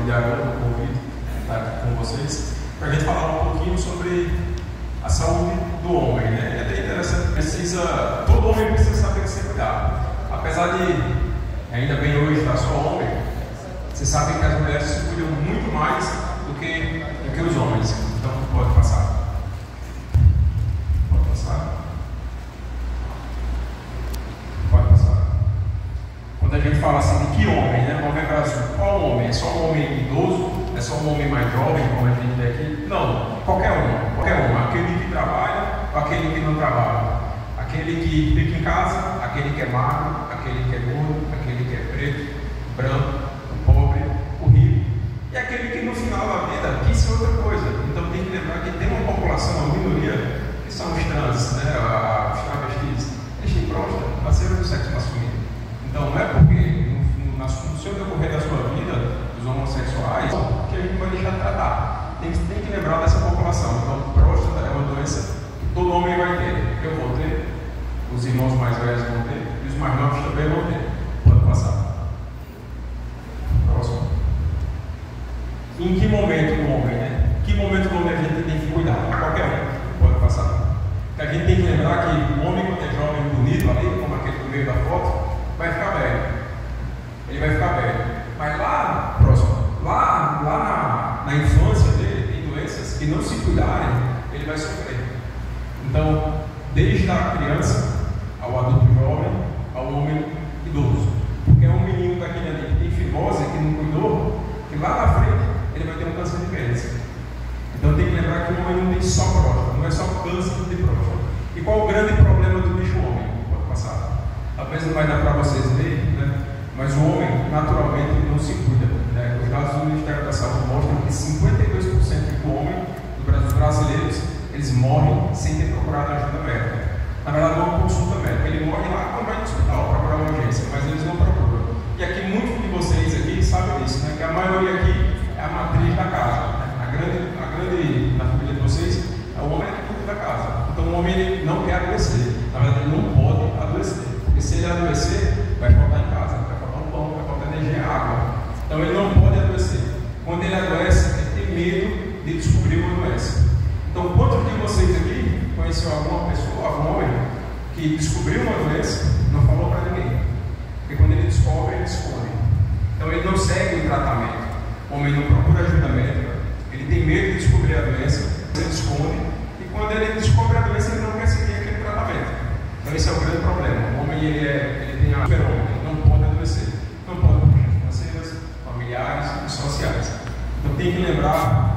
de Haroldo, o convite estar aqui com vocês, para a gente falar um pouquinho sobre a saúde do homem, né? É até interessante, todo homem precisa saber se cuidar. Apesar de, ainda bem hoje, estar só homem, vocês sabem que as mulheres se cuidam muito mais do que os homens. Então, pode passar. Pode passar. Pode passar. Quando a gente fala assim de que homem, né? Vamos ver Brasil. Qual homem? É só um homem idoso? É só um homem mais jovem, como a gente vê aqui? Não, qualquer um. Qualquer um. Aquele que trabalha ou aquele que não trabalha. Aquele que fica em casa, aquele que é magro, aquele que é gordo, aquele que é preto, branco, o pobre, o rico. E aquele que no final da vida quis ser outra coisa. Então tem que lembrar que tem uma população, uma minoria, que são os trans, né? Os travestis. Eles têm próstata, nasceram do sexo masculino. Então não é porque no seu decorrer da sua vida, os homossexuais, que a gente vai deixar de tratar. Tem que lembrar dessa população. Então, próstata é uma doença que todo homem vai ter. Eu vou ter, os irmãos mais velhos vão ter, e os mais novos também vão ter. Pode passar. Próximo. Em que momento do homem, né? Que momento do homem a gente tem que cuidar? Qualquer um. Pode passar. Porque a gente tem que lembrar que o homem, quando é jovem e bonito ali, como aquele do meio da foto, vai ficar velho. Ele vai ficar velho. Mas lá, próximo, lá na infância dele, tem doenças que não se cuidarem, ele vai sofrer. Então, desde a criança ao adulto jovem, ao homem idoso. Porque é um menino daquele ali que tem fimose, que não cuidou, que lá na frente ele vai ter um câncer de pênis. Então tem que lembrar que o homem não tem só próstata, não é só câncer de próstata. E qual o grande problema do bicho homem? Pode passar. Talvez não vai dar para vocês verem, né? Mas o homem, naturalmente, não se cuida. Né? Os dados do Ministério da Saúde mostram que 52% do homem, dos brasileiros, eles morrem sem ter procurado ajuda médica. Na verdade, não consulta médica. Ele morre lá quando vai no hospital, procurar uma urgência, mas eles não procuram. E aqui, muitos de vocês aqui sabem disso, né? Que a maioria aqui é a matriz da casa. Né? A grande na família de vocês, é o homem que cuida da casa. Então, o homem ele não quer adoecer. Na verdade, ele não pode adoecer. Porque se ele adoecer, vai faltar em casa. Vai faltar energia, água. Então ele não pode adoecer. Quando ele adoece, ele tem medo de descobrir uma doença. Então, quantos de vocês aqui conheceu alguma pessoa, algum homem, que descobriu uma doença, não falou para ninguém? Porque quando ele descobre, ele esconde. Então ele não segue o tratamento. O homem não procura ajuda médica, ele tem medo de descobrir a doença, ele esconde, e quando ele descobre a doença, ele não quer seguir aquele tratamento. Então esse é o grande problema. O homem ele tem a fenômeno, ele não pode adoecer. Não pode por financeiras, familiares e sociais. Então tem que lembrar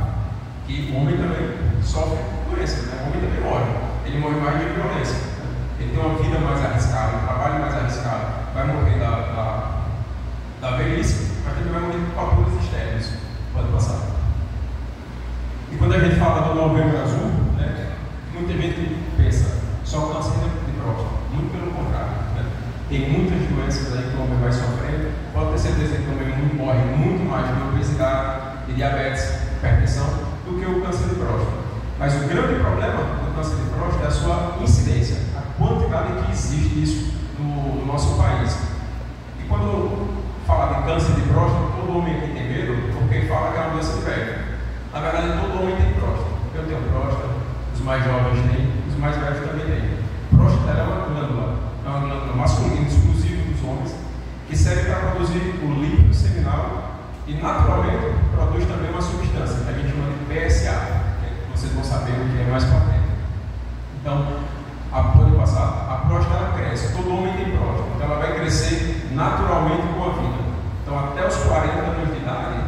que o homem também sofre doença, né? O homem também morre. Ele morre mais de violência. Ele tem uma vida mais arriscada, um trabalho mais arriscado. Vai morrer da velhice, mas ele vai morrer de fatores externos. Pode passar. E quando a gente fala do Novembro Azul, né, muita gente pensa só câncer de próstata. Muito pelo contrário. Né? Tem muitas doenças aí que o homem vai sofrer. Pode ter certeza que o homem morre muito mais de obesidade, de diabetes, hipertensão, do que o câncer de próstata. Mas o grande problema do câncer de próstata é a sua incidência, a quantidade que existe disso no nosso país. E quando fala de câncer de próstata, todo homem aqui tem medo, porque fala que é uma doença de velho. Na verdade, todo homem tem próstata. Eu tenho próstata, os mais jovens têm, os mais velhos também têm. Próstata é uma glândula masculina exclusiva dos homens, que serve para produzir o líquido seminal e naturalmente produz também uma substância que a gente chama de PSA. Vocês vão saber o que é mais para frente. Então, pode passar, a próstata cresce, todo homem tem próstata, então ela vai crescer naturalmente com a vida. Então, até os 40 anos de idade,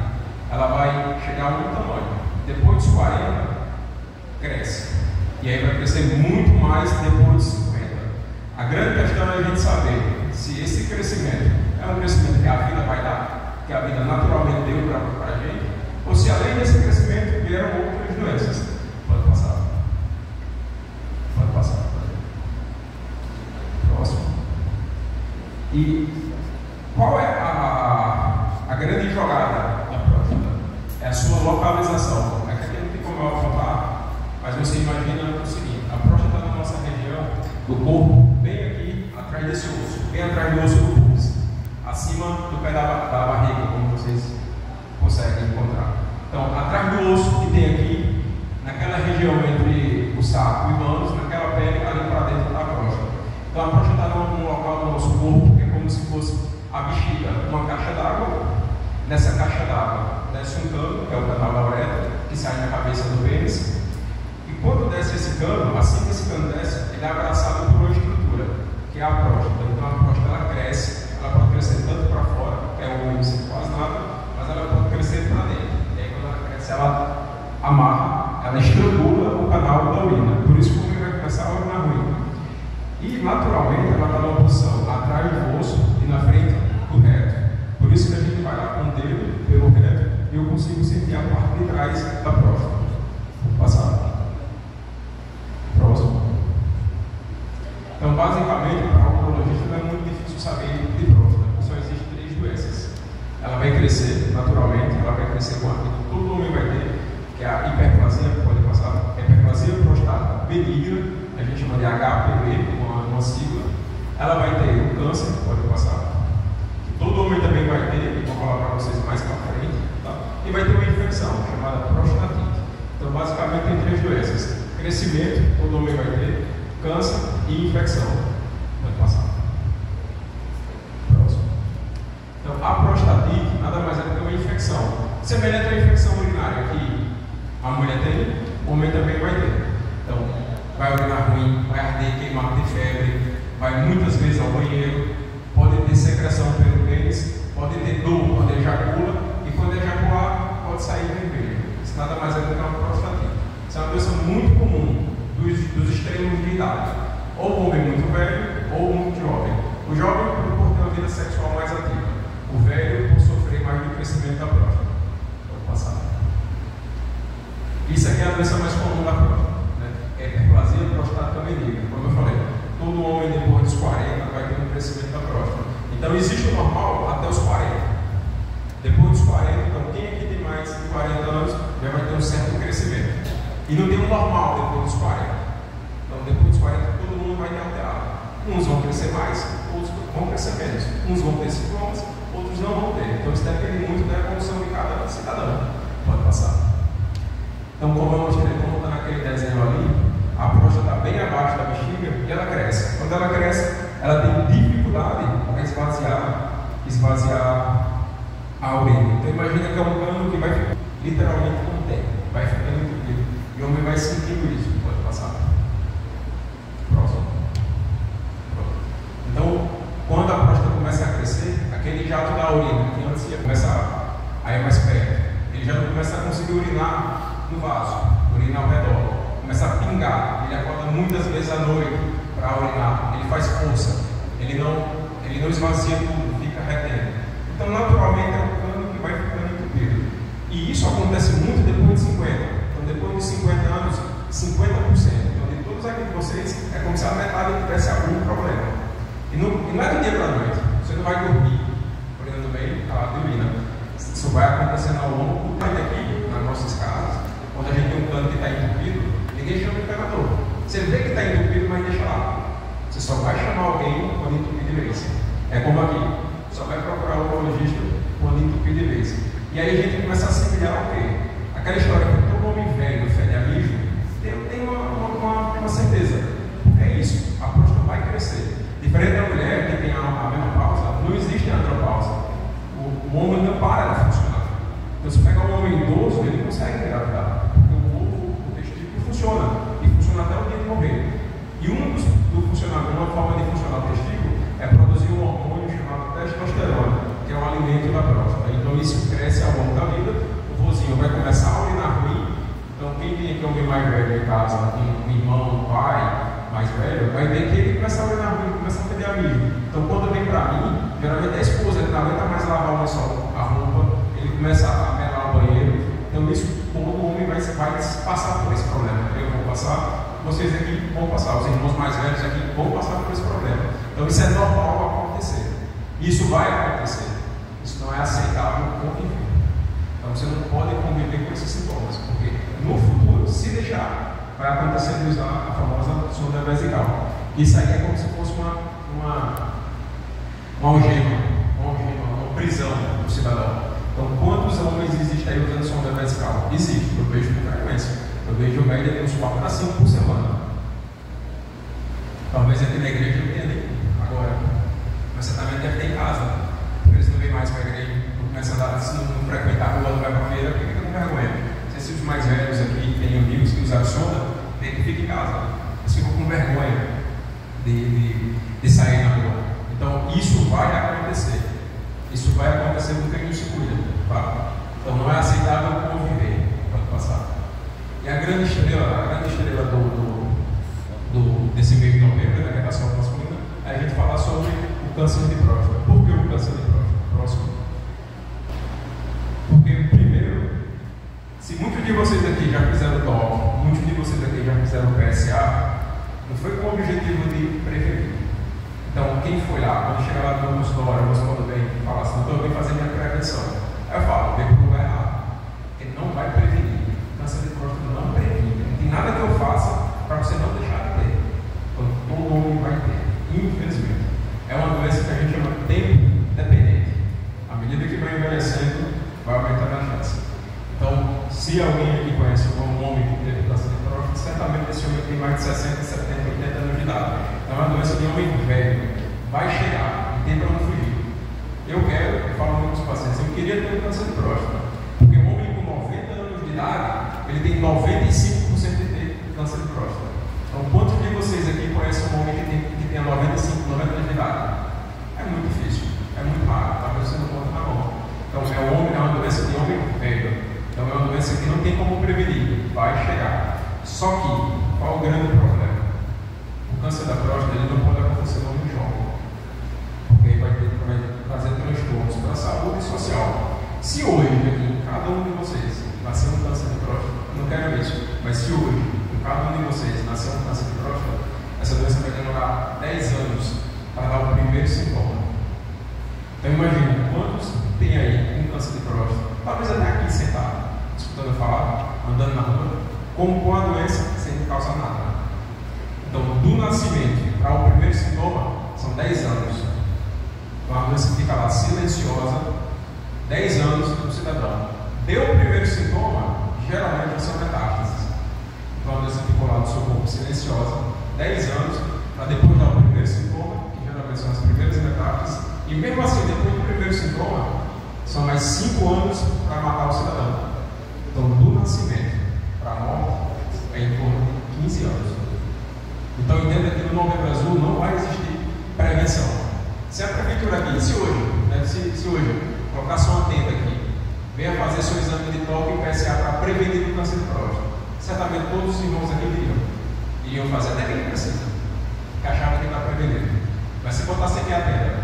ela vai chegar a um tamanho. Depois dos 40, cresce. E aí vai crescer muito mais depois dos 50. A grande questão é a gente saber se esse crescimento é um crescimento que a vida vai dar, que a vida naturalmente deu para a gente, ou se além desse crescimento vieram outras doenças. Pode passar. Pode passar. Próximo. E qual é a grande jogada da próstata? É a sua localização. Aqui não tem como eu apontar, mas você imagina o seguinte: a próstata na nossa região do corpo, bem aqui atrás desse osso, bem atrás do osso do pubis, acima do pé da barriga, como vocês consegue encontrar. Então, atrás do osso que tem aqui, naquela região entre o saco e o ânus, naquela pele, ali para dentro da próstata. Então, a próstata está num local do nosso corpo que é como se fosse a bexiga, uma caixa d'água. Nessa caixa d'água desce um cano, que é o canal da uretra, que sai na cabeça do pênis. E quando desce esse cano, assim que esse cano desce, ele é abraçado por uma estrutura, que é a próstata. Então, a próstata ela cresce, ela pode crescer tanto para fora, que é o homem sem quase nada, mas ela pode crescer para dentro. E aí, quando ela cresce, ela amarra, ela estrangula o canal da urina. Por isso que o homem vai começar a urinar ruim. E, naturalmente, ela está numa posição atrás do osso e na frente do reto. Por isso que a gente vai lá com o dedo pelo reto e eu consigo sentir a parte de trás da próstata. Vou passar. Próximo. Então, basicamente, para o urologista não é muito difícil saber de próstata. Só existem 3 doenças. Ela vai crescer, naturalmente, ela vai crescer com aquilo que todo homem vai ter, que é a hiperplasia, pode passar, hiperplasia prostática benigna, a gente chama de HPV, uma sigla. Ela vai ter o câncer, pode passar, que todo homem também vai ter, vou falar para vocês mais para frente, tá? E vai ter uma infecção chamada prostatite. Então, basicamente, tem 3 doenças: crescimento, todo homem vai ter, câncer e infecção. Pode passar. Próximo. Então, a prostatite nada mais é do que uma infecção, semelhante à infecção urinária que a mulher tem, o homem também vai ter. Então, vai urinar ruim, vai arder, queimar, ter febre, vai muitas vezes ao banheiro, pode ter secreção pelo pênis, pode ter dor quando ejacula, e quando ejacular, pode sair vermelho. Isso nada mais é do que uma prostatite. Isso é uma doença muito comum dos extremos de idade, ou o homem muito velho, ou muito jovem. O jovem por ter uma vida sexual mais ativa, o velho por sofrer mais do crescimento da próstata. Vou passar. Isso aqui é a doença mais comum da próstata, né? É a hiperplasia prostática benigna. Como eu falei, todo homem depois dos 40 vai ter um crescimento da próstata. Então existe o normal até os 40. Depois dos 40, então quem aqui tem mais de 40 anos já vai ter um certo crescimento. E não tem um normal depois dos 40. Então depois dos 40 todo mundo vai ter alterado. Uns vão crescer mais, outros vão crescer menos. Uns vão ter sintomas, outros não vão ter. Então isso depende muito da evolução de cada cidadão. Pode passar. Então, como eu mostrei, como está naquele desenho ali, a próstata está bem abaixo da bexiga e ela cresce. Quando ela cresce, ela tem dificuldade para esvaziar a urina. Então, imagina que é um cano que vai ficar literalmente como tem, vai ficando entupido. E o homem vai sentindo isso. Pode passar. Próximo. Então, quando a próstata começa a crescer, aquele jato da urina, que antes ia começar a ir mais perto, ele já não começa a conseguir urinar no vaso, urinar ao redor, começa a pingar, ele acorda muitas vezes à noite para urinar, ele faz força, ele não esvazia tudo, fica retendo. Então, naturalmente, é um cano que vai ficando entupido. E isso acontece muito depois de 50. Então, depois de 50 anos, 50%. Então, de todos aqui de vocês, é como se a metade tivesse algum problema. E não é do dia para a noite, você não vai dormir urinando bem, a urina. Isso vai acontecendo ao longo do tempo aqui, nas nossas casas. Quando a gente tem um cano que está entupido, ninguém chama o encanador. Você vê que está entupido, mas deixa lá. Você só vai chamar alguém quando entupir de vez. É como aqui, só vai procurar o urologista quando entupir de vez. E aí a gente começa a assimilar o quê? Aquela história que todo homem velho fede a mijo, tem uma certeza. Porque é isso, a próstata vai crescer. Diferente da mulher que tem a menopausa, não existe a andropausa. O homem não para de funcionar. Então, se pegar um homem idoso, ele consegue engravidar. Porque o testículo funciona. E funciona até o dia de morrer. E uma forma de funcionar o testículo é produzir um hormônio chamado testosterona, que é o alimento da próstata. Então, isso cresce ao longo da vida. O vozinho vai começar a urinar ruim. Então, quem tem aqui alguém mais velho em casa, um irmão, um pai mais velho, vai ver que ele começa a urinar ruim, começa a feder a mijo. Então, quando vem para mim, geralmente a esposa, ele não aguenta mais lavar o lençol, a roupa, ele começa a melar o banheiro. Então, isso, todo homem vai passar por esse problema. Eu vou passar, vocês aqui vão passar, os irmãos mais velhos aqui vão passar por esse problema. Então, isso é normal acontecer. Isso vai acontecer. Isso não é aceitável conviver. Então, você não pode conviver com esses sintomas, porque no futuro, se deixar, vai acontecer de usar a famosa sonda vesical. Isso aí é como se fosse uma algema, uma prisão do cidadão. Então, quantos homens existem aí usando sonda vesical? Existe, eu vejo com frequência. Eu vejo média de uns 4 a 5 por semana. Talvez aqui na igreja não tenha nem agora, mas você também deve ter em casa. Porque eles não vêm mais para a igreja, não começam a andar, se não frequentar a rua, não vai para a feira, porque fica com vergonha. Não sei se os mais velhos aqui têm amigos que usam sonda, tem que ficar em casa. Eles ficam com vergonha de sair na rua. Então, isso vai acontecer. Isso vai acontecer porque quem não se cuida. Tá? Então, não é aceitável conviver. Pode passar. E a grande estrela desse mês de novembro, né, que é a saúde masculina, é a gente falar sobre o câncer de próstata. Por que o câncer de próstata? Próximo. Porque, primeiro, se muitos de vocês aqui já fizeram TOC, muitos de vocês aqui já fizeram PSA, não foi com o objetivo de prevenir. Então, quem foi lá, quando chega lá no meu consultório, você quando vem fala assim, então eu vim fazer minha prevenção. Aí eu falo, vem para o lugar errado. Ele não vai prevenir. Câncer de próstata não previne. Não tem nada que eu faça para você não deixar de ter. Então, todo homem vai ter. Infelizmente. É uma doença que a gente chama tempo dependente. À medida que vai envelhecendo, vai aumentando a chance. Então, se alguém aqui conhece um homem que teve câncer de próstata, certamente esse homem tem mais de 60, 70, 80 anos de idade. Então, é uma doença de homem velho. Vai chegar, não tem para onde fugir. Eu falo muito com os pacientes, eu queria ter um câncer de próstata. Porque um homem com 90 anos de idade, ele tem 95% de ter câncer de próstata. Então, quantos de vocês aqui conhecem um homem que tenha 95, 90 anos de idade? É muito difícil, é muito raro, talvez você não conta na mão. Então, é uma doença de homem velho. Então, é uma doença que não tem como prevenir, vai chegar. Só que, qual o grande problema? O câncer da próstata ele não pode acontecer no homem jovem, porque aí vai trazer transtornos para a saúde social. Se hoje, aqui, cada um de vocês nasceu um câncer de próstata, eu não quero isso, mas se hoje, cada um de vocês nasceu um câncer de próstata, essa doença vai demorar 10 anos para dar o primeiro sintoma. Então imagina, quantos tem aí um câncer de próstata, talvez até aqui sentado, escutando falar, andando na rua, com a doença sem causar nada. Então, do nascimento para o primeiro sintoma, são 10 anos. Então, a doença fica lá silenciosa, 10 anos do cidadão. Deu o primeiro sintoma, geralmente são metástases. Então, a doença ficou lá no seu corpo silenciosa, 10 anos, para depois dar o primeiro sintoma, que geralmente são as primeiras metástases. E mesmo assim, depois do primeiro sintoma, são mais 5 anos para matar o cidadão. Então, do nascimento para a morte, é em torno de 15 anos. Então, entenda que no Novembro Azul não vai existir prevenção. Se a prefeitura aqui, se hoje, colocasse uma tenda aqui, venha fazer seu exame de toque e PSA para prevenir o câncer de próstata, certamente todos os irmãos aqui iriam fazer, até quem não precisa, que achava que está prevenindo. Mas se botasse aqui a tenda,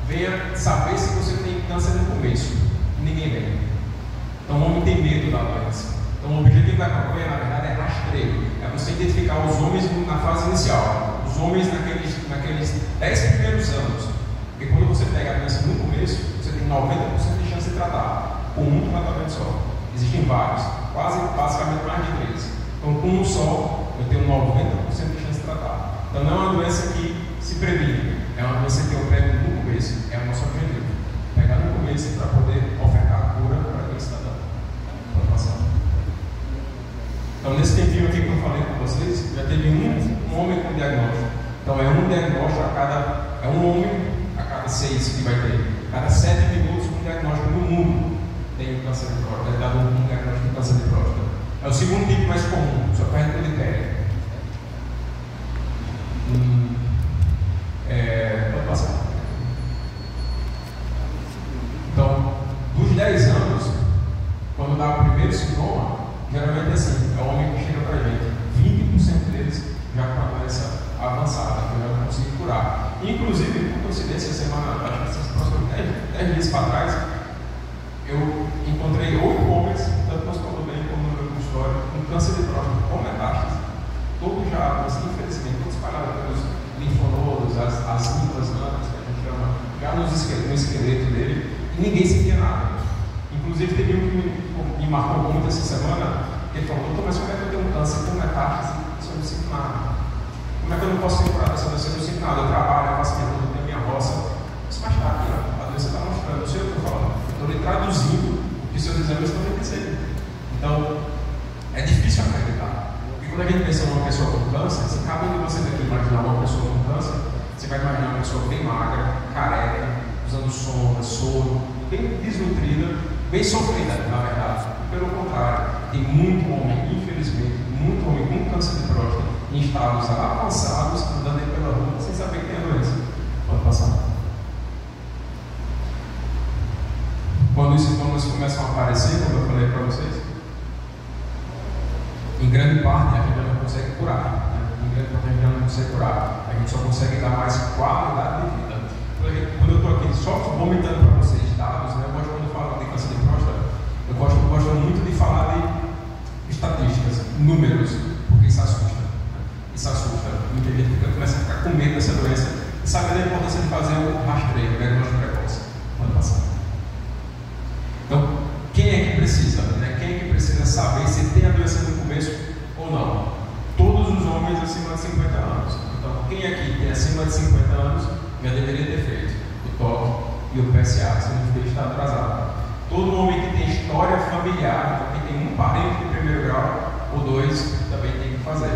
venha saber se você tem câncer no começo, ninguém vem. Então, o homem tem medo da doença. Então, o objetivo da campanha, na verdade, é rastreio. É você identificar os homens na fase inicial, os homens naqueles 10 primeiros anos. Porque quando você pega a doença no começo, você tem 90% de chance de tratar, com um tratamento só. Existem vários, basicamente mais de 3. Então, com um só, eu tenho 90% de chance de tratar. Então, não é uma doença que se previne, é uma doença que eu pego no começo. É o nosso objetivo. Pegar no começo para poder ofertar a cura para quem está dando. Pode passar. Então, nesse tempinho aqui que eu falei com vocês, já teve um homem com diagnóstico. Então, é um diagnóstico é um homem a cada 6 que vai ter. Cada 7 minutos, um diagnóstico no mundo tem câncer de próstata. É dado um diagnóstico de câncer de próstata. É o segundo tipo mais comum, só para hereditérico. Pode passar. Então, dos 10 anos, quando dá o primeiro sintoma, geralmente é assim, é o homem que chega para a gente. 20% deles já com a doença avançada, que eu já não consigo curar. Inclusive, por coincidência, acho que essas próximas 10 dias para trás, eu encontrei 8 homens, tanto no hospital bem como no meu consultório, com câncer de próstata, com metástase. Todos já, infelizmente, todos espalhados pelos linfonodos, as linfas nanas, que a gente chama, já no esqueleto dele, e ninguém sentia nada. Inclusive, teve um que me marcou muito essa semana, que ele falou: doutor, mas como é que eu tenho um câncer com metástase se eu não sinto nada? Como é que eu não posso ser curado dessa doença? Eu não sinto nada, eu trabalho, eu faço minha roça. Isso, mas está aqui, ó. A doença está mostrando, não sei o que eu estou falando. Eu estou lhe traduzindo seus exames também dizendo. Então, é difícil acreditar. E quando a gente pensa numa pessoa com câncer, se cada um de vocês aqui imaginar uma pessoa com câncer, você vai imaginar uma pessoa bem magra, careca, usando sonda, soro, bem desnutrida, bem sofrida, na verdade. Pelo contrário, tem muito homem, infelizmente, muito homem com câncer de próstata, em estados avançados, andando aí pela rua, sem saber que tem a doença. Pode passar. Quando esses sintomas começam a aparecer, como eu falei para vocês, em grande parte a gente não consegue curar. Em grande parte a gente não consegue curar. A gente só consegue dar mais qualidade de vida. Quando eu estou aqui só vomitando para vocês dados, né, eu gosto, quando eu falo de câncer de próstata, eu gosto muito de falar de estatísticas, números, porque isso assusta. Isso assusta. Muita gente começa a ficar com medo dessa doença e sabe da importância de fazer o rastreio, o diagnóstico precoce. Pode passar. Então, quem é que precisa? Né? Quem é que precisa saber se tem a doença no começo ou não? Todos os homens acima de 50 anos. Então, quem aqui tem acima de 50 anos já deveria ter feito o toque e o PSA, se não fez, está atrasado. Todo homem que tem história familiar, então quem tem um parente de primeiro grau ou dois, também tem que fazer.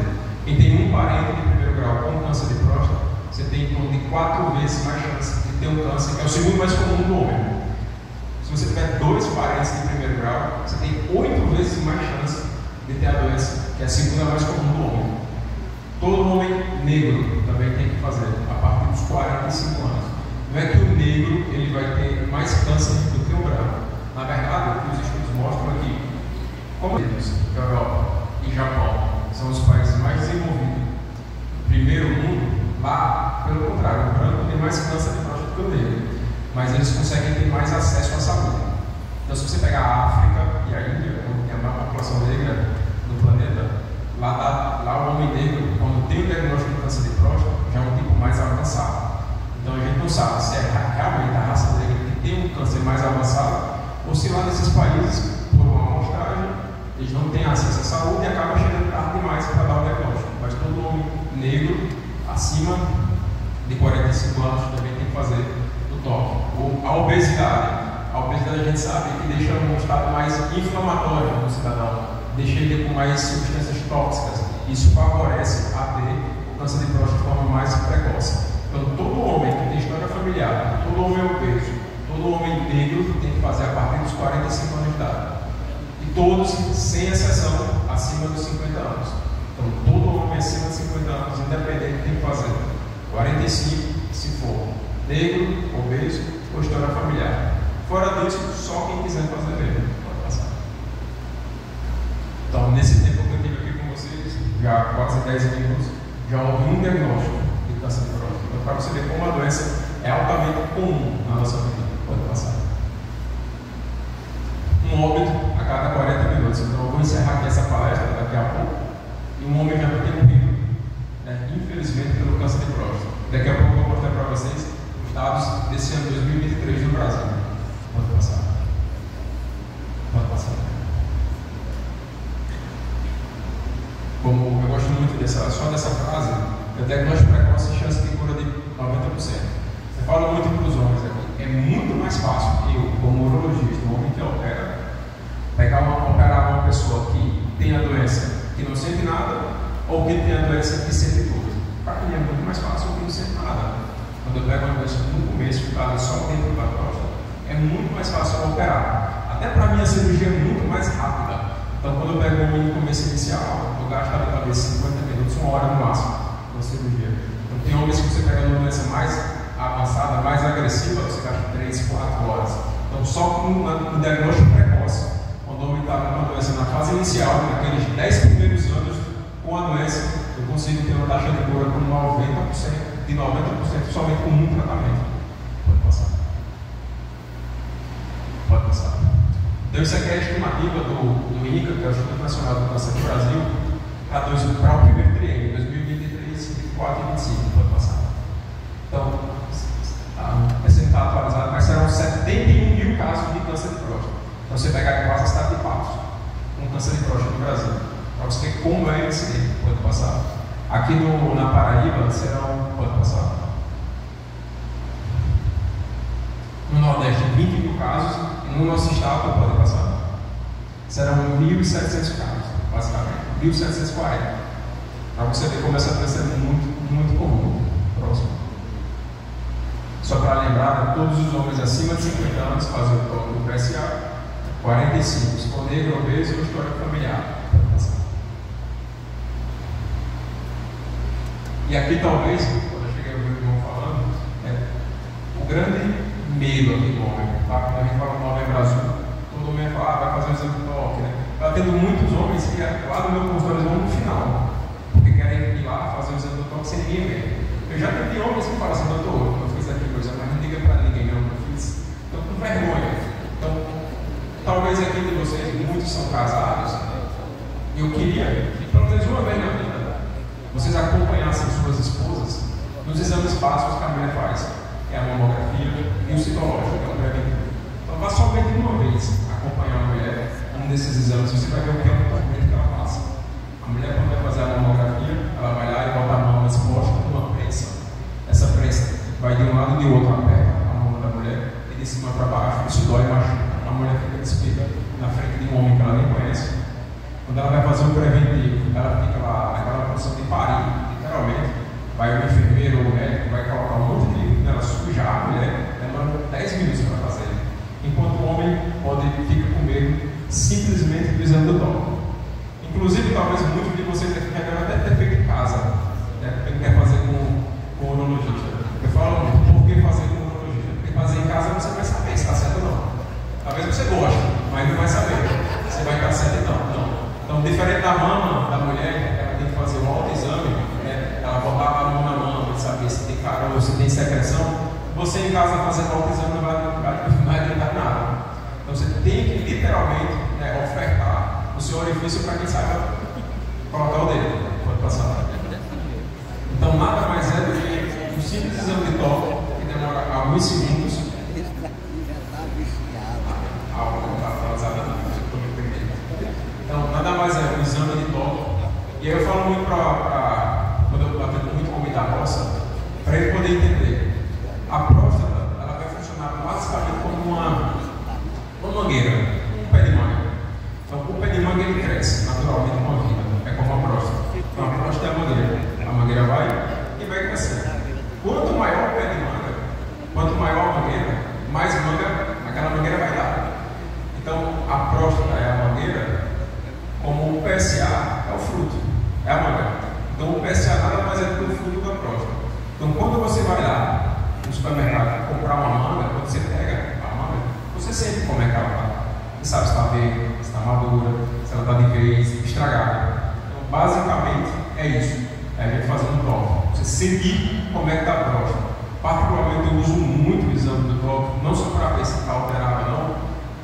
Quem tem um parente de primeiro grau com câncer de próstata, você tem em torno de 4 vezes mais chance de ter um câncer, que é o segundo mais comum do homem. Se você tiver 2 parentes de primeiro grau, você tem 8 vezes mais chance de ter a doença, que é a segunda mais comum do homem. Todo homem negro também tem que fazer, a partir dos 45 anos. Não é que o negro ele vai ter mais câncer do que o branco. Na verdade, o que os estudos mostram aqui, como eles, Europa e Japão, são os países mais desenvolvidos do primeiro mundo, lá, pelo contrário, o branco tem mais câncer de próstata que o negro. Mas eles conseguem ter mais acesso à saúde. Então, se você pegar a África e a Índia, onde tem a maior população negra no planeta, lá o homem negro, quando tem o diagnóstico de câncer de próstata, já é um tipo mais avançado. Então, a gente não sabe se é realmente a raça negra que tem um câncer mais avançado, ou se lá nesses países, por uma amostragem, eles não têm acesso à saúde e acabam chegando tarde demais para dar o diagnóstico. Mas todo homem negro, acima de 45 anos, também tem que fazer toque. A obesidade a gente sabe que deixa um estado mais inflamatório no cidadão, deixa ele com mais substâncias tóxicas. Isso favorece a ter o câncer de próstata de forma mais precoce. Então, todo homem que tem história familiar, todo homem obeso, todo homem negro tem que fazer a partir dos 45 anos de idade. E todos, sem exceção, acima dos 50 anos. Então, todo homem acima de 50 anos, independente, tem que fazer 45, se for negro, obeso ou história familiar. Fora disso, só quem quiser fazer mesmo pode passar. Então, nesse tempo que eu estive aqui com vocês, já quase 10 minutos, já houve um diagnóstico de câncer de próstata. Então, para você ver como a doença é altamente comum na nossa vida, pode passar. Um óbito a cada 40 minutos. Então, eu vou encerrar aqui essa palestra daqui a pouco. E um homem já vai ter morrido, né, infelizmente, pelo câncer de próstata. Daqui a pouco eu vou mostrar para vocês dados desse ano 2023 no Brasil. Pode passar. Pode passar. Como eu gosto muito só dessa frase, o diagnóstico precoce e chance de cura de 90%. Eu falo muito para os homens aqui. É muito mais fácil eu, como urologista, um homem que opera, operar uma pessoa que tem a doença que não sente nada ou que tem a doença que sente tudo. Para mim é muito mais fácil que não sente nada. Quando eu pego uma doença no começo, ficada só dentro da próstata, é muito mais fácil operar. Até para mim a cirurgia é muito mais rápida. Então, quando eu pego um no começo inicial, eu gasto ali talvez 50 minutos, 1 hora no máximo, com a cirurgia. Então, tem homens que você pega uma doença mais avançada, mais agressiva, você gasta 3, 4 horas. Então, só com um diagnóstico precoce, quando o homem está com uma doença na fase inicial, naqueles 10 primeiros anos com a doença, eu consigo ter uma taxa de cura com 90%. De 90% somente com um tratamento. Pode passar. Pode passar. Então, isso aqui é a estimativa do INCA, que é o Instituto Nacional do Câncer do Brasil, para o primeiro triênio, 2023, 2024 e 2025. Pode passar. Então, esse não está atualizado, mas serão 71 mil casos de câncer de próstata. Então, você pega quase a cidade de Patos com câncer de próstata no Brasil. Para você ver como é esse, pode passar. Aqui na Paraíba serão, pode passar. No Nordeste, 20 mil casos. E no nosso estado, pode passar. serão 1.700 casos, basicamente, 1.740. Para você ver como essa doença é muito comum. Próximo. Só para lembrar, todos os homens acima de 50 anos fazem o toque do PSA, 45, se for negro, obeso ou histórico familiar. E aqui talvez, quando eu cheguei a ouvir o irmão falando, o grande medo aqui do homem, tá? Quando a gente fala do Novembro Azul, todo homem fala, vai fazer o exame de toque, né? Está tendo muitos homens que lá no meu consultório vão no final, porque querem ir lá fazer o exame de toque sem ninguém ver. Eu já tive homens que falam assim, doutor, eu fiz aqui coisa, mas não diga para ninguém não que eu fiz. Então, com vergonha. Então, talvez aqui de vocês, muitos são casados, eu queria que pelo menos uma vez na vida vocês acompanhassem suas esposas nos exames básicos que a mulher faz, que é a mamografia e o citológico, que é o preventivo. Então, vá somente uma vez acompanhar a mulher um desses exames, você vai ver o que é o tratamento que ela passa. A mulher, quando vai fazer a mamografia, ela vai lá e bota a mão nas costas numa prensa. Essa prensa vai de um lado e de outro, aperta a mão da mulher e de cima para baixo, isso dói e machuca. A mulher fica despida na frente de um homem que ela nem conhece. Quando ela vai fazer o preventivo, ela fica lá naquela posição de parir, literalmente. Vai o enfermeiro ou o médico, vai colocar um monte de líquido nela, sujar a mulher, demora 10 minutos para fazer. Enquanto o homem fica com medo simplesmente do exame do toque. Inclusive, talvez muitos de vocês aqui devem até ter feito em casa, né? Quem quer fazer com o urologista. Eu falo muito, por que fazer com o urologista? Porque fazer em casa você vai saber se está certo ou não. Talvez você goste, mas não vai saber se vai estar certo ou não. Então, diferente da mama da mulher, ela tem que fazer um autoexame, né? Ela botar a mão na mama e saber se tem caroço, se tem secreção. Você em casa fazendo autoexame não vai adiantar nada. Então, você tem que literalmente, né, ofertar o seu orifício para quem saiba colocar o dedo. Pode passar. Então, nada mais é do que um simples exame de toque que demora alguns segundos. Então, nada mais é um exame de toque. E aí eu falo muito quando eu atendo muito com da roça, para ele poder entender. A próstata, ela vai funcionar basicamente como uma mangueira, um pé de manga. Então, o pé de manga ele cresce naturalmente com a vida, é como a próstata. Então, a próstata é a mangueira. A mangueira vai e vai crescer. Quanto maior o pé de manga, quanto maior a mangueira, mais manga aquela mangueira vai dar. Então, a próstata é a mangueira, como o PSA é o fruto, é a manga. Então, o PSA nada mais é do que o fruto da próstata. Então, quando você vai lá no supermercado comprar uma manga, quando você pega a manga, você sente como é que ela está. Você sabe se está verde, se está madura, se ela está de vez, estragada. Então, basicamente, é isso. É a gente fazendo um toque. Você sentir como é que está a próstata. Particularmente, eu uso muito o exame do toque, não só para ver se está alterado ou não,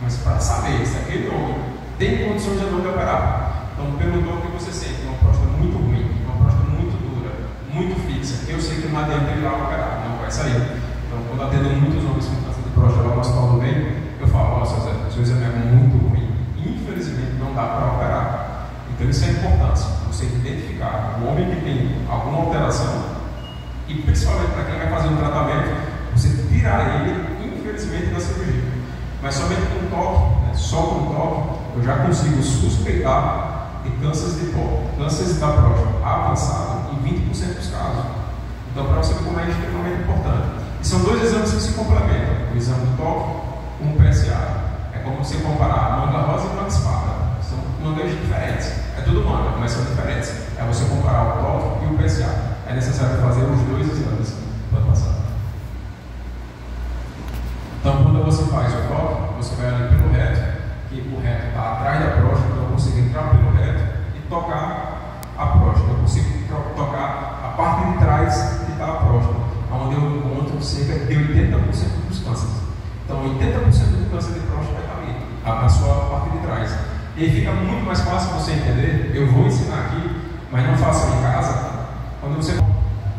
mas para saber se aquele homem tem condições de não operar. Então, pelo toque você sente uma próstata muito ruim, uma próstata muito dura, muito fixa. Eu sei que não adianta ele lá operar, não vai sair. Então, quando atendo muitos homens com câncer de próstata lá no hospital do meio, eu falo, ó, seu exame é muito ruim. Infelizmente, não dá para operar. Então, isso é importante, você identificar o homem que tem alguma alteração e, principalmente para quem vai fazer um tratamento, você tirar ele, infelizmente, da cirurgia. Mas somente com um toque, né, só com um toque, eu já consigo suspeitar de cânceres de toque, cânceres da próstata avançado em 20% dos casos. Então, para você ver como é extremamente importante. E são dois exames que se complementam: o exame do toque com o PSA. É como você comparar manga rosa e manga espada. São mangas diferentes. É tudo manga, mas são diferentes. É você comparar o toque e o PSA. É necessário fazer os dois exames. Pode passar. Então, quando você faz o toque, você vai ali pelo reto, que o reto está atrás da próstata, então eu consigo entrar pelo reto e tocar a próstata. Eu consigo tocar a parte de trás que está a próstata, onde eu encontro cerca de 80% dos cânceres. Então, 80% do câncer de próstata vai estar ali, na sua parte de trás. E aí fica muito mais fácil você entender. Eu vou ensinar aqui, mas não façam em casa. Quando você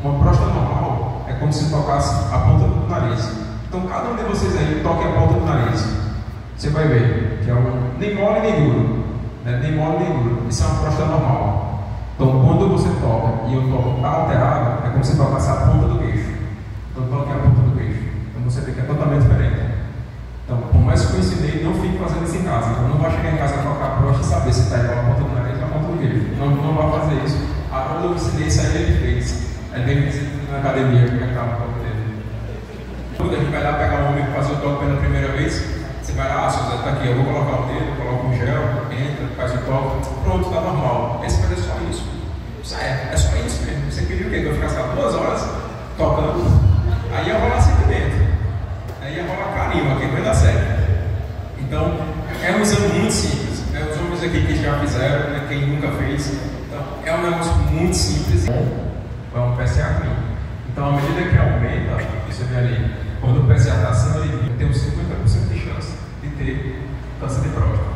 uma próstata normal, é como se tocasse a ponta do nariz. Então, cada um de vocês aí toque a ponta do nariz. Você vai ver que é nem mole nem duro, né? Nem mole nem duro. Isso é uma próstata normal. Então, quando você toca e o toque está alterado, é como se tocasse a ponta do queixo. Então, toque a ponta do queixo. Então, você vê que é totalmente diferente. Então, por mais que eu ensinei, não fique fazendo isso em casa. Então, não vai chegar em casa, colocar a próstata e saber se está igual a ponta do nariz ou a ponta do dedo. Não vai fazer isso. Quando eu ensinei isso aí, ele fez. Aí veio me dizer na academia como é que estava a ponta dele. Quando a gente vai lá pegar um homem para fazer o toque pela primeira vez, você vai lá, Suzana, está aqui, eu vou colocar o dedo, coloco um gel, entra, faz o toque, pronto, está normal. Esse vai ser só isso. Isso é só isso mesmo. Você queria o quê? Que eu ficasse lá 2 horas tocando? Aí ia rolar sentimento. Aí ia rolar carinho, aqui vai dar certo. Então, é um exame muito simples. Né? Os homens aqui que já fizeram, né? Quem nunca fez. Então, é um negócio muito simples. É um PSA clínico. Então, à medida que aumenta, você vê ali, quando o PSA está acima de 20, tem uns 50% de chance de ter câncer de próstata.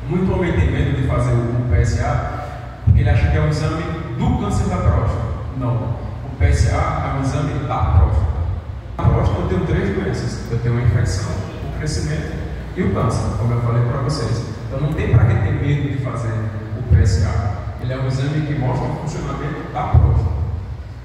Muito homem tem medo de fazer o PSA, porque ele acha que é um exame do câncer da próstata. Não. O PSA é um exame da próstata. Na próstata eu tenho 3 doenças. Eu tenho a infecção, o crescimento e o câncer, como eu falei para vocês. Então não tem para que ter medo de fazer o PSA. Ele é um exame que mostra o funcionamento da próstata.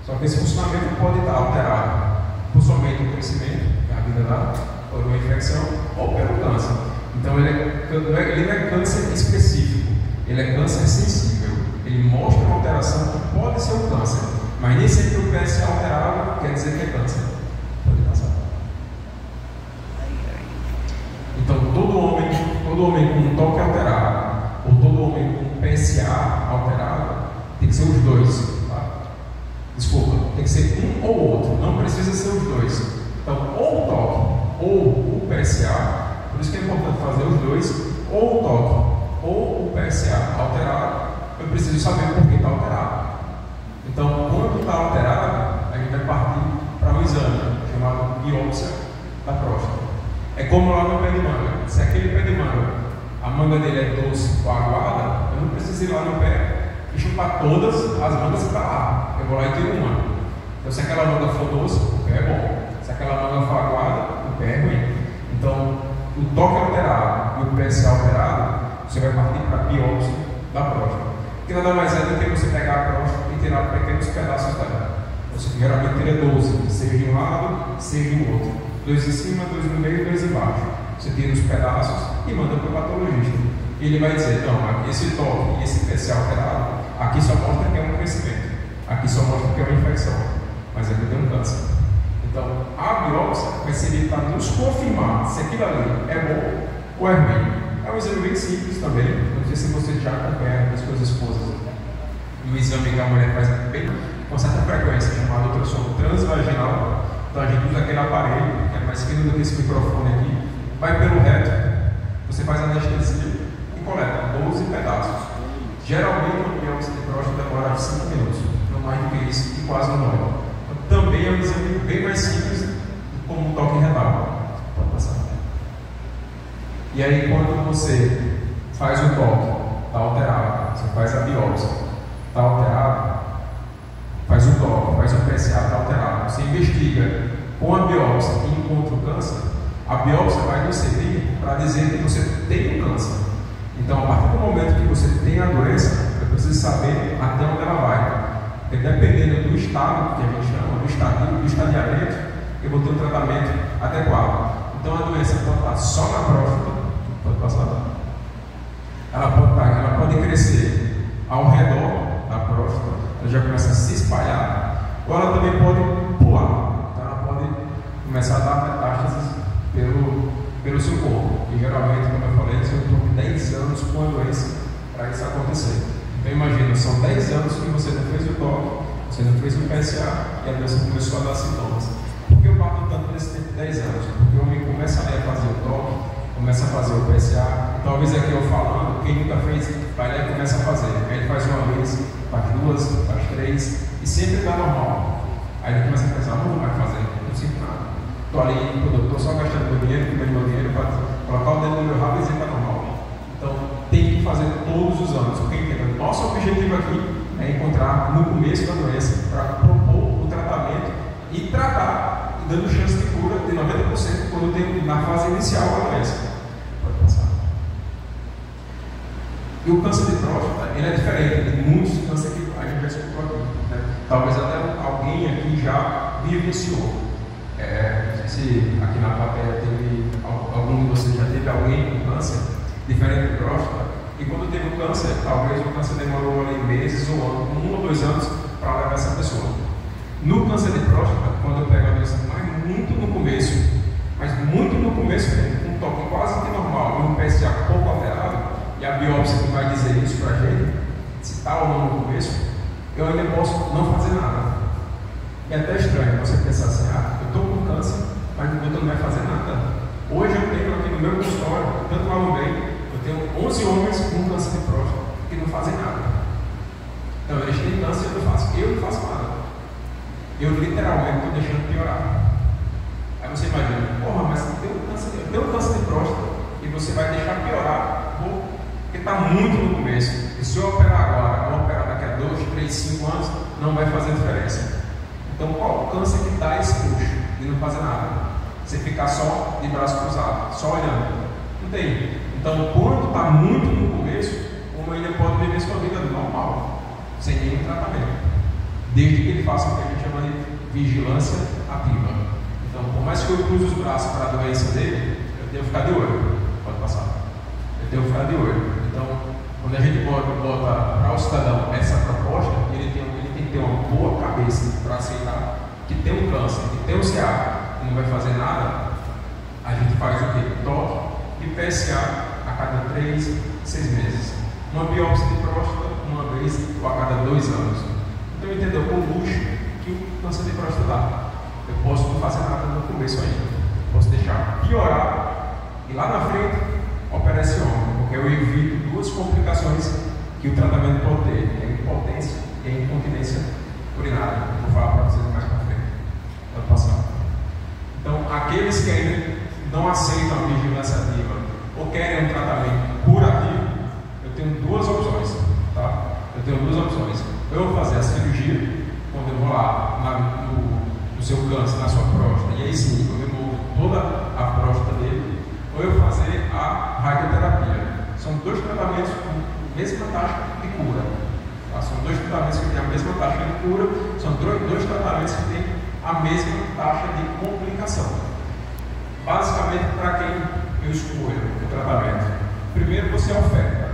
Só que esse funcionamento pode estar alterado por somente o crescimento, que é a vida da, por uma infecção, ou pelo câncer. Então ele não é câncer específico, ele é câncer sensível. Ele mostra uma alteração que pode ser o câncer, mas nem sempre o PSA alterado quer dizer que é câncer. Pode passar. Então todo homem com um toque alterado, ou todo homem com PSA alterado, tem que ser os dois. Desculpa, tem que ser um ou outro, não precisa ser os dois. Então, ou o toque, ou o PSA, por isso que é importante fazer os dois, ou o toque, ou o PSA alterado, eu preciso saber por que está alterado. Então, quando está alterado, a gente vai partir para um exame chamado biópsia da próstata. É como lá no pé de manga. Se aquele pé de manga, a manga dele é doce ou aguada, eu não preciso ir lá no pé e chupar todas as mangas que estão lá. Eu vou lá e tiro uma. Então, se aquela manga for doce, o pé é bom. Se aquela manga for aguada, o pé é ruim. Então, o toque alterado e o PSA alterado, você vai partir para a biópsia da próstata. Que nada mais é do que você pegar a próstata e tirar pequenos pedaços dela. Você geralmente tira 12, seja de um lado, seja do outro. 2 em cima, 2 no meio e 2 embaixo. Você tira os pedaços e manda para o patologista. E ele vai dizer, não, esse toque e esse PSA alterado, aqui só mostra que é um crescimento, aqui só mostra que é uma infecção, mas aqui tem um câncer. Então, a biópsia vai servir para nos confirmar se aquilo ali é bom ou é ruim. É um exame bem simples também, não sei se você já acompanha as suas esposas. E o exame que a mulher faz bem com certa frequência, chamado ultrassom transvaginal. Então, a gente usa aquele aparelho, que é mais fino do que esse microfone aqui, vai pelo reto, você faz anestesia e coleta 12 pedaços. Geralmente, a biópsia de próstata demora 5 minutos, não mais do que isso, e quase não dói. Então, também é um exame bem mais simples, como um toque retal. Pode passar. E aí, quando você faz o toque, está alterado, você faz a biópsia, está alterado, faz o toque, faz o PSA, está alterado, você investiga com a biópsia e encontra o câncer, a biópsia vai nos servir para dizer que você tem o câncer. Então, a partir do momento que você tem a doença, eu preciso saber até onde ela vai. Porque dependendo do estado, que a gente chama, do estadiamento, eu vou ter um tratamento adequado. Então, a doença pode estar só na próstata, pode passar. Ela pode crescer ao redor da próstata, ela já começa a se espalhar, ou ela também pode pular. Então, ela pode começar a dar metástases pelo seu corpo. E geralmente, como eu falei, você tem 10 anos com a doença para isso acontecer. Então imagina, são 10 anos que você não fez o toque, você não fez o PSA e a doença começou a dar sintomas. Por que eu bato tanto nesse tempo de 10 anos? Porque o homem começa a fazer o toque, começa a fazer o PSA, e talvez aqui eu falando, quem nunca fez, vai lá e começa a fazer. Aí ele faz uma vez, faz 2, faz 3, e sempre dá normal. Aí ele começa a pensar, não vai fazer, não sinto nada. Estou ali, estou só gastando meu dinheiro, comendo meu dinheiro para colocar o dedo no meu rabo e dizer que está normal. Então, tem que fazer todos os anos. Porque entenda, nosso objetivo aqui é encontrar no começo da doença para propor o tratamento e tratar, dando chance de cura de 90% quando tem na fase inicial da doença. Pode passar. E o câncer de próstata, ele é diferente de muitos cânceres que a gente já escutou aqui. Né? Talvez até alguém aqui já vivenciou. se aqui na plateia teve algum de vocês já teve alguém com câncer diferente de próstata, e quando teve o câncer, talvez o câncer demorou ali meses ou anos, 1 ou 2 anos para levar essa pessoa. No câncer de próstata, quando eu pego a doença, mas muito no começo, mas muito no começo mesmo, um toque quase que normal, um PSA pouco alterado, e a biópsia que vai dizer isso para a gente, se está ou não no começo, eu ainda posso não fazer nada. É até estranho você pensar assim, eu estou com câncer, mas o doutor não vai fazer nada. Hoje eu tenho aqui no meu consultório, tanto lá no bem, eu tenho 11 homens com câncer de próstata que não fazem nada. Então eles têm câncer e eu não faço nada. Eu literalmente estou deixando piorar. Aí você imagina, mas tem um câncer de próstata e você vai deixar piorar, porque está muito no começo. E se eu operar agora, ou operar daqui a 2, 3, 5 anos, não vai fazer diferença. Então qual o câncer que dá esse puxo de não fazer nada? Você ficar só de braço cruzado, só olhando. Não tem. Então quando está muito no começo, o homem ainda pode viver sua vida normal, sem nenhum tratamento. Desde que ele faça o que a gente chama de vigilância ativa. Então, por mais que eu cruze os braços para a doença dele, eu tenho que ficar de olho. Pode passar. Eu tenho que ficar de olho. Então, quando a gente bota para o cidadão essa proposta, ele tem que ter uma boa cabeça para aceitar que tem um câncer, que tem um CA, e não vai fazer nada. A gente faz o quê? Toque e PSA a cada 3, 6 meses. Uma biópsia de próstata uma vez ou a cada 2 anos. Então, entendeu? Com o luxo que o câncer de próstata dá. Eu posso não fazer nada no começo ainda. Posso deixar piorar e lá na frente operar esse homem, porque eu evito 2 complicações que o tratamento pode ter: a impotência e a incontinência urinária. Vou falar para vocês mais para frente. Pode passar. Então, aqueles que ainda não aceitam a vigilância ativa ou querem um tratamento curativo, eu tenho 2 opções. Tá? Eu tenho 2 opções. Eu vou fazer a cirurgia, quando eu vou lá no seu câncer, na sua próstata, e aí sim, eu removo toda a próstata dele, ou eu fazer a radioterapia. São 2 tratamentos com a mesma taxa de cura. Tá? São 2 tratamentos que têm a mesma taxa de cura, são 2 tratamentos que têm a mesma taxa de complicação. Basicamente, para quem eu escolho o tratamento? Primeiro você oferta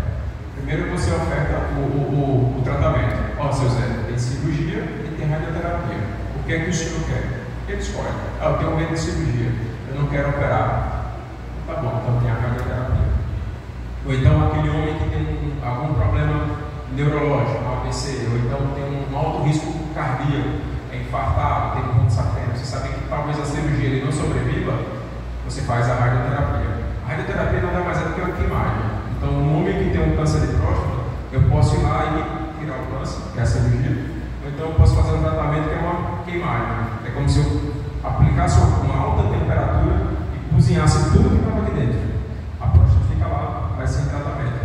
o tratamento. Seu Zé, tem cirurgia e tem radioterapia. O que é que o senhor quer? Ele escolhe. Eu tenho medo de cirurgia, eu não quero operar. Tá bom, então tem a radioterapia. Ou então aquele homem que tem algum problema neurológico, um AVC, ou então tem um alto risco cardíaco, é infartado, tem um ponto sacrâneo. Você sabe que talvez a cirurgia ele não sobreviva, você faz a radioterapia. A radioterapia nada mais é do que uma queimagem. Então, um homem que tem um câncer de próstata, eu posso ir lá e tirar o câncer, que é a cirurgia, ou então eu posso fazer um tratamento que é uma queimagem. É como se eu aplicasse uma alta temperatura e cozinhasse tudo que estava aqui dentro. A próstata fica lá, vai sem tratamento.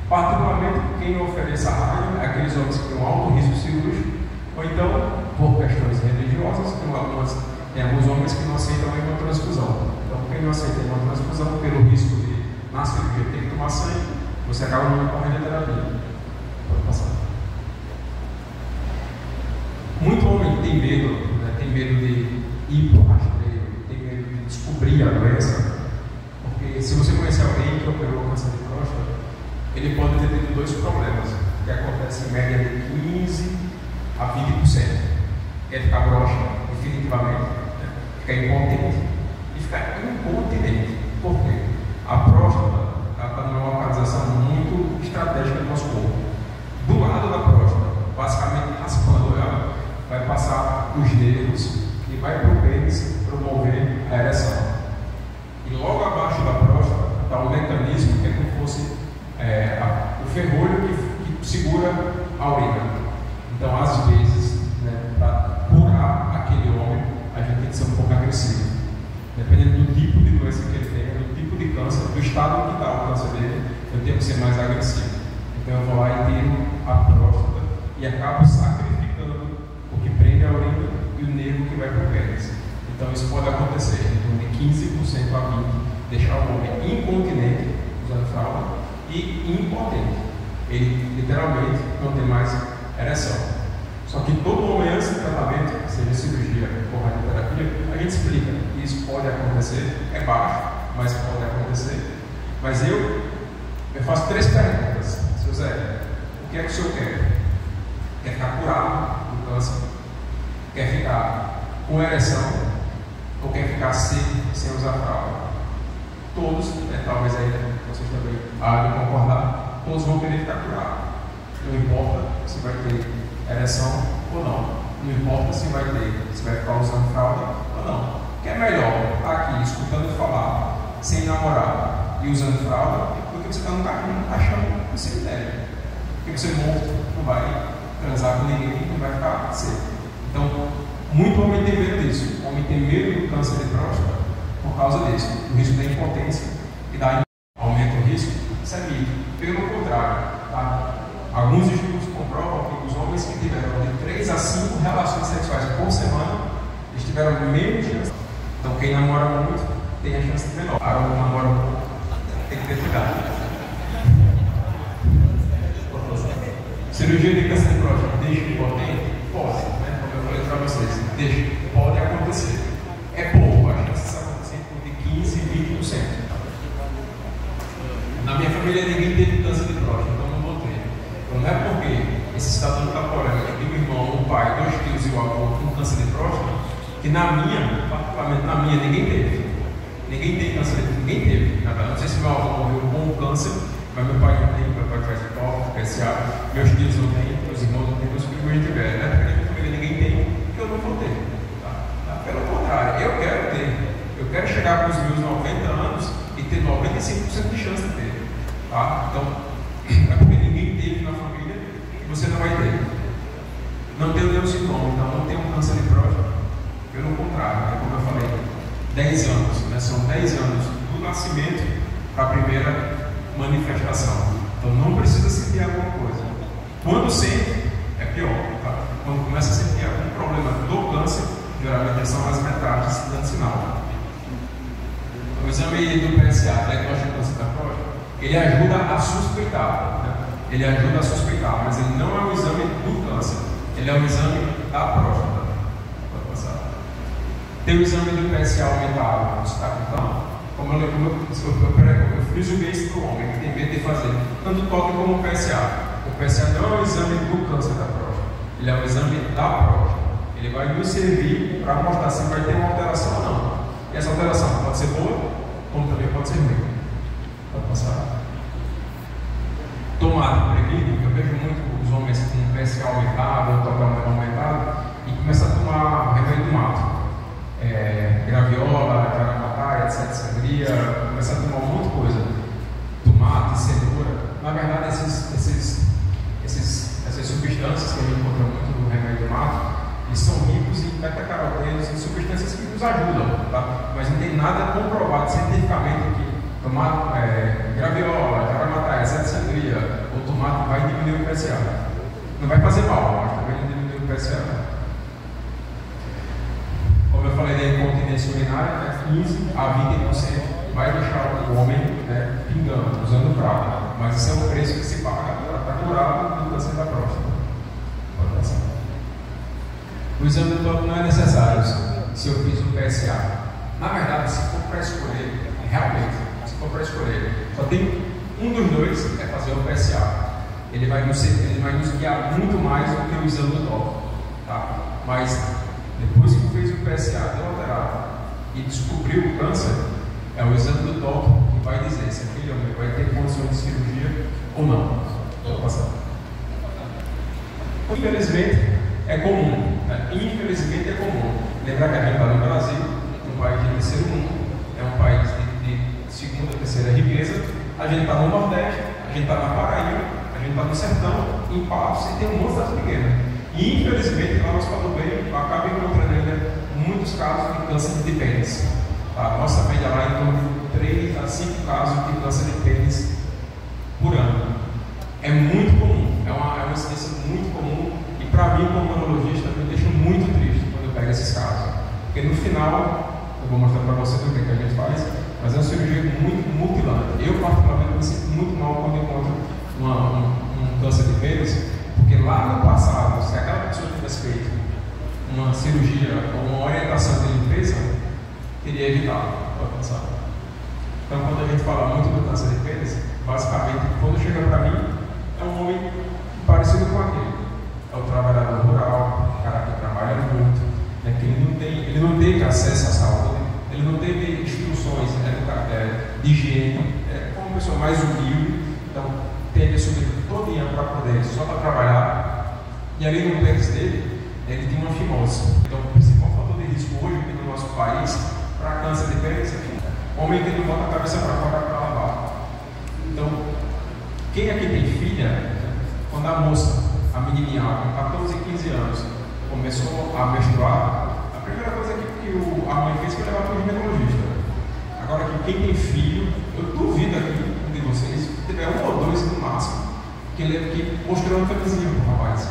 Particularmente, quem oferece a rádio é aqueles homens que têm um alto risco cirúrgico, ou então, por questões religiosas, tem alguns homens que não aceitam uma transfusão. Então, quem não aceita uma transfusão, pelo risco de, na cirurgia, ter que tomar sangue, você acaba não com a radioterapia. Pode passar. Muito homem tem medo, né? Tem medo de ir para o rastreio, tem medo de descobrir a doença, porque se você conhecer alguém que operou câncer de próstata, ele pode ter tido 2 problemas, que acontecem em média de 15 a 20%. É ficar broxa, definitivamente, né? Ficar impotente e ficar incontinente. Por quê? A próstata está numa localização muito estratégica do nosso corpo. Do lado da próstata, basicamente raspando ela, vai passar os nervos e vai para o pênis promover a ereção. E logo abaixo da próstata está um mecanismo que é como se fosse o ferrolho que segura a urina. Então, às vezes, né, para curar aquele homem, a gente tem que ser um pouco agressivo. Dependendo do tipo de doença que ele tem, do tipo de câncer, do estado que está o câncer dele, eu tenho que ser mais agressivo. Então eu vou lá e tiro a próstata e acabo sacrificando o que prende a urina e o nervo que vai para o pênis. Então isso pode acontecer de 15% a 20%, deixar o homem incontinente, usando fralda, e impotente. Ele literalmente não tem mais ereção. Só que todo homem antes do tratamento, seja cirurgia ou radioterapia, a gente explica que isso pode acontecer, é baixo, mas pode acontecer. Mas eu faço 3 perguntas. Seu Zé, o que é que o senhor quer? Quer ficar curado do câncer? Quer ficar com ereção? Ou quer ficar sem usar fralda? Todos, talvez aí vocês também de concordar, todos vão querer ficar curados. Não importa se vai ter ereção ou não. Não importa se vai ficar usando fralda ou não. O que é melhor estar aqui escutando falar, sem namorar e usando fralda, do que você estar no caixão no cemitério. Porque você morto não vai transar com ninguém, não vai ficar seco. Então, muito homem tem medo disso. O homem tem medo do câncer de próstata por causa disso, do risco da impotência e da aumenta o risco. Isso é mito. Pelo contrário, tá? Alguns estudos comprovam que os homens que tiveram de 3 a 5 relações sexuais por semana, eles tiveram menos chance. Então, quem namora muito tem a chance de menor. Agora, quem namora pouco tem que ter cuidado. Cirurgia de câncer de próstata deixa impotente? Pode, né? Como eu falei para vocês, pode acontecer. É pouco, a chance de acontecer de 15% e 20%. Na minha família ninguém teve câncer de próstata, então não vou ter. Então não é porque esse cidadão está polêmico que o irmão, o pai, 2 tios e o avô com câncer de próstata, que na minha, particularmente na minha, ninguém teve. Ninguém tem câncer de próstata, ninguém teve. Não sei se meu avô morreu com câncer, mas meu pai não tem, meu pai faz hipófise, PSA, meus tios não têm, meus irmãos não têm, meus primos tiveram, né? Porque na minha família ninguém tem, que eu não vou ter. Tá? Pelo contrário, eu quero ter. Eu quero chegar com os meus 90 anos e ter 95% de chance de ter. Tá? Então, é porque ninguém teve na família e você não vai ter. Não tenho nenhum sintoma, então não tenho câncer de próstata. Pelo contrário, né? Como eu falei, 10 anos, né? São 10 anos do nascimento para a primeira manifestação. Então não precisa sentir alguma coisa. Quando sente, é pior. Tá? Quando começa a sentir algum problema do câncer, geralmente são as metástases dando sinal. O exame do PSA, diagnóstico de câncer da próstata, ele ajuda a suspeitar. Né? Ele ajuda a suspeitar, mas ele não é um exame do câncer. Ele é um exame da próstata. Pode passar. Tem o exame do PSA aumentado, você está contando? Como eu friso bem isso para o homem que tem medo de fazer, tanto toque como o PSA. O PSA não é um exame do câncer da próstata, ele é um exame da próstata. Ele vai nos servir para mostrar se vai ter uma alteração ou não. E essa alteração pode ser boa, como também pode ser ruim. Pode passar. Tomate prevenido, eu vejo muito os homens com PSA aumentado, toque aumentado, e começam a tomar remédio do mato. Graviola, caramataia, etc, sangria, começar a tomar um monte de coisa, tomate, cenoura. Na verdade, essas substâncias que a gente encontra muito no remédio do mato, eles são ricos em beta-carotenos e substâncias que nos ajudam, tá? Mas não tem nada comprovado cientificamente que tomar graviola, caramataia, etc, sangria ou tomate vai diminuir o PSA. Não vai fazer mal, mas também não diminui o PSA. Como eu falei da incontinência urinária, 15 a 20% vai deixar o homem pingando, usando fralda. Mas esse é o preço que se paga para estar curado do câncer da próstata. Pode passar. O exame do toque não é necessário se eu fiz um PSA. Na verdade, se for para escolher, realmente, se for para escolher, só tem um dos dois é fazer o PSA. Ele vai nos guiar muito mais do que o exame do toque. Tá? Mas depois que fez o PSA, deu alterado e descobriu o câncer, é o exame do toque que vai dizer se aquele homem vai ter condições de cirurgia ou não. Vou passar. Infelizmente é comum. Né? Infelizmente é comum. Lembrar que a gente está no Brasil, um país de terceiro mundo, é um país de segunda ou terceira riqueza. A gente está no Nordeste, a gente está na Paraíba, a gente está no Sertão, em Patos, e tem um monte de cidades pequenas. E infelizmente, lá no Hospital do Bem, acaba encontrando ainda muitos casos de câncer de pênis. A nossa média lá é em torno de 3 a 5 casos de câncer de pênis por ano. É muito comum, é uma incidência muito comum e para mim, como urologista, me deixa muito triste quando eu pego esses casos. Porque no final, eu vou mostrar para vocês o que a gente faz, mas é uma cirurgia muito mutilante. Eu, particularmente, me sinto muito mal quando encontro um câncer de pênis. Porque lá no passado, se aquela pessoa tivesse feito uma cirurgia ou uma orientação de limpeza, teria evitado. Pode passar. Então, quando a gente fala muito do câncer de pênis, basicamente, quando chega para mim, é um homem parecido com aquele. É o trabalhador rural, o cara que trabalha muito, né, que ele não teve acesso à saúde, ele não teve instruções, né, de higiene, é uma pessoa mais humilde, então teve a sua vida todinha para poder, só para trabalhar, e ali no pênis dele, ele tinha uma fimose. Então, o principal fator de risco hoje no nosso país para câncer de pênis é homem que não bota a cabeça para fora para lavar. Então, quem aqui tem filha, quando a moça, a menininha com 14, 15 anos, começou a menstruar, a primeira coisa que a mãe fez foi levar para o ginecologista. Agora, quem tem filho, eu duvido aqui de vocês, que tiver um ou dois no máximo, que mostrou uma camisinha para o rapaz,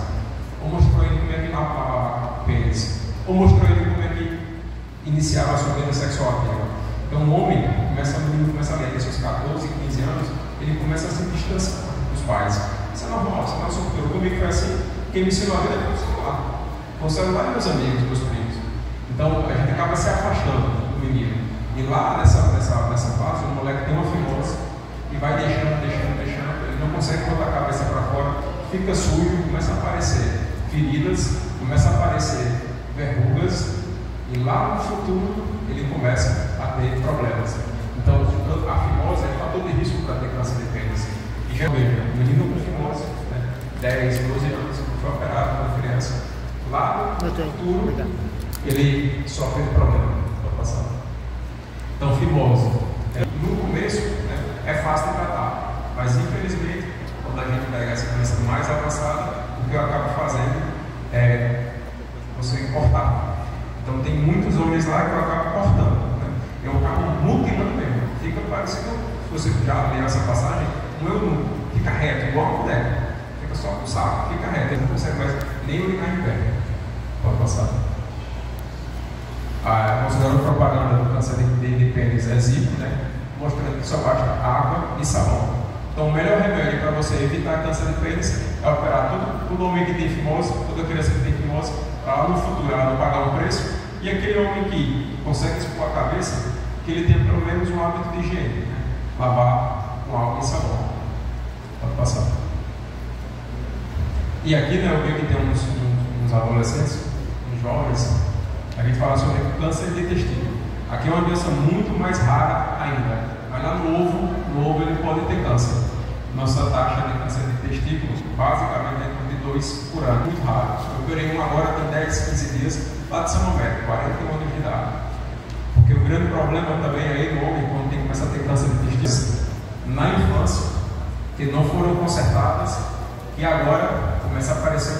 ou mostrou ele como é que lavava o pênis, ou mostrou ele como é que iniciava a sua vida sexual ativa. Então, o homem começa a ler seus 14, 15 anos, ele começa a se distanciar dos pais. Isso é normal, isso não é solteiro. Comigo foi assim, quem me ensinou a vida foi o celular. Com o celular e meus amigos, meus primos. Então, a gente acaba se afastando do menino. E lá nessa fase, o moleque tem uma fimose e vai deixando, ele não consegue botar a cabeça para fora, fica sujo, começa a aparecer feridas, começa a aparecer verrugas, e lá no futuro ele começa a ter problemas. Então, a fimose é fator de risco para ter câncer de pênis. E já veja, o menino com fimose, né, 10, 12 anos, foi operado uma criança, lá no futuro ele sofre problema. Pode passar. Então, fimose, no começo, né, é fácil de tratar, mas infelizmente, quando a gente pega essa doença mais avançada, o que eu acabo fazendo é você cortar. Então, tem muitos homens lá que eu acabo cortando, né? Eu acabo mutilando mesmo. Fica parecido, se você já leu essa passagem, um eunuco, fica reto, igual uma mulher. Fica só com o saco, fica reto, ele não consegue mais nem urinar em pé. Pode passar. Considerando propaganda do câncer de pênis exílio, né? Mostrando que só basta água e sabão. Então, o melhor remédio para você evitar câncer de pênis é operar todo homem que tem fimose, toda criança que tem fimose, para no futuro ela não pagar um preço, e aquele homem que consegue expor a cabeça, que ele tenha pelo menos um hábito de higiene, né? Lavar com água e sabão. Pode passar. E aqui, né, eu vi que tem uns adolescentes, uns jovens, a gente fala sobre câncer de testículo. Aqui é uma doença muito mais rara ainda. Mas lá no ovo ele pode ter câncer. Nossa taxa de câncer de testículo, basicamente, é de 2 por ano, muito raro. Eu operei um agora, tem 10, 15 dias, lá de São Roberto, 41 anos de idade. Porque o grande problema também aí no homem, quando começa a ter câncer de testículo, na infância, que não foram consertadas, e agora começa a aparecer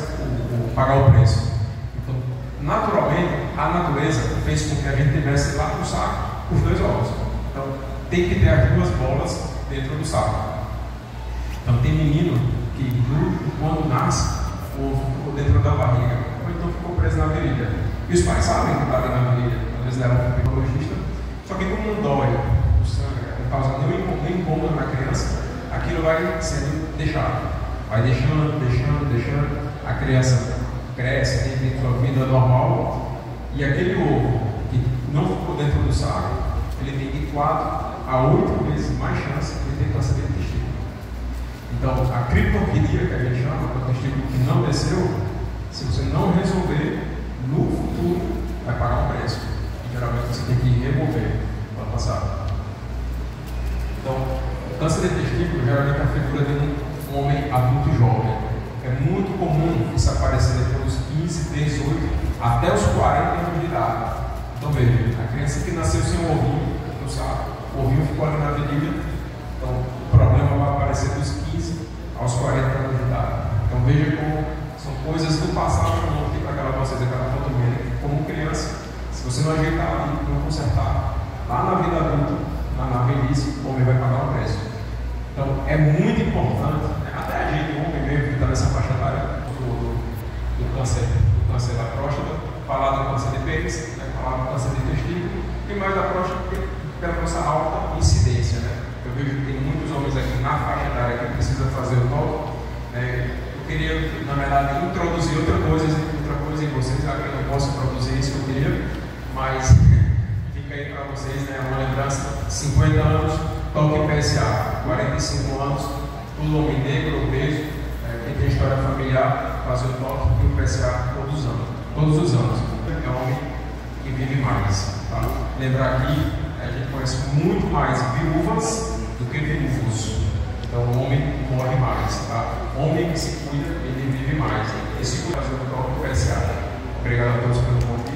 pagar o preço. Então, naturalmente, a natureza fez com que a gente tivesse lá no saco os 2 ovos. Então, tem que ter as 2 bolas dentro do saco. Então, tem menino que, quando nasce, o ovo ficou dentro da barriga, ou então ficou preso na virilha. E os pais sabem que está ali na virilha, quando eles levam para o ginecologista, só que como não dói, o sangue não causa nenhum incômodo na criança, aquilo vai sendo deixado. Vai deixando, a criança cresce, tem sua vida normal, e aquele ovo que não ficou dentro do saco, ele tem de 4 a 8 vezes mais chance de ter câncer de testículo. Então, a criptoquilia, que a gente chama, o testículo que não desceu, se você não resolver, no futuro vai pagar um preço. E geralmente você tem que remover para passar. Então, o câncer de testículo geralmente é a figura de um homem adulto jovem. É muito comum isso aparecer depois dos 15, 18, até os 40 anos de idade. Então veja, a criança que nasceu sem o ovinho, no saco, o ovinho ficou ali na virilha, então o problema vai aparecer dos 15 aos 40 anos de idade. Então veja como são coisas do passado que eu não tenho para aquela vocês, aquela foto dele, como criança, se você não ajeitar ali, não consertar, lá na vida adulta, na velhice, o homem vai pagar o preço. Então é muito importante, né? Até a gente, o homem mesmo que está nessa faixa etária do câncer da próstata, falar do câncer de pênis, né? Falar do câncer de testículo, e mais da próstata pela nossa alta incidência, né? Eu vejo que tem muitos homens aqui na faixa etária que precisam fazer o toque. Eu queria, na verdade, introduzir outra coisa em vocês, já que eu não posso produzir isso que eu queria, mas fica aí para vocês, né? Uma lembrança toque PSA, 45 anos, todo homem negro, obeso, quem tem história familiar, fazer o toque e o PSA todos os anos. É um homem que vive mais. Tá? Lembrar que a gente conhece muito mais viúvas do que viúvos. Então o homem morre mais. Tá? O homem que se cuida, ele vive mais. Esse cuida fazer o toque do PSA. Obrigado a todos pelo convite.